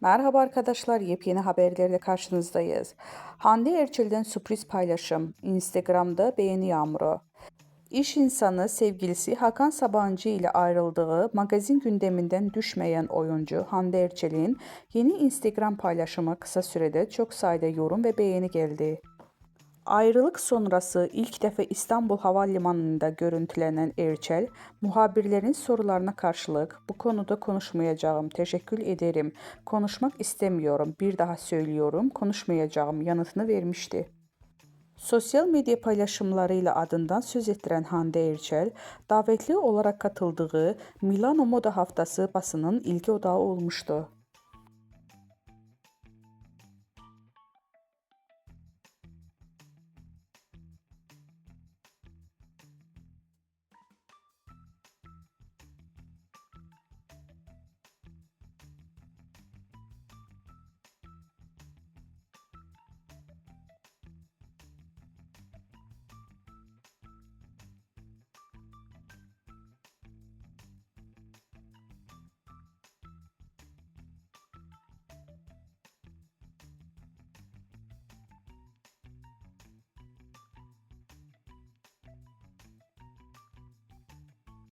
Merhaba arkadaşlar, yepyeni haberlerle karşınızdayız. Hande Erçel'den sürpriz paylaşım, Instagram'da beğeni yağmuru. İş insanı sevgilisi Hakan Sabancı ile ayrıldığı magazin gündeminden düşmeyen oyuncu Hande Erçel'in yeni Instagram paylaşımı kısa sürede çok sayıda yorum ve beğeni geldi. Ayrılık sonrası ilk defa İstanbul Havalimanı'nda görüntülenen Erçel, muhabirlerin sorularına karşılık "Bu konuda konuşmayacağım, teşekkür ederim, konuşmak istemiyorum, bir daha söylüyorum, konuşmayacağım" yanıtını vermişti. Sosyal medya paylaşımlarıyla adından söz ettiren Hande Erçel, davetli olarak katıldığı Milano Moda Haftası basının ilgi odağı olmuştu.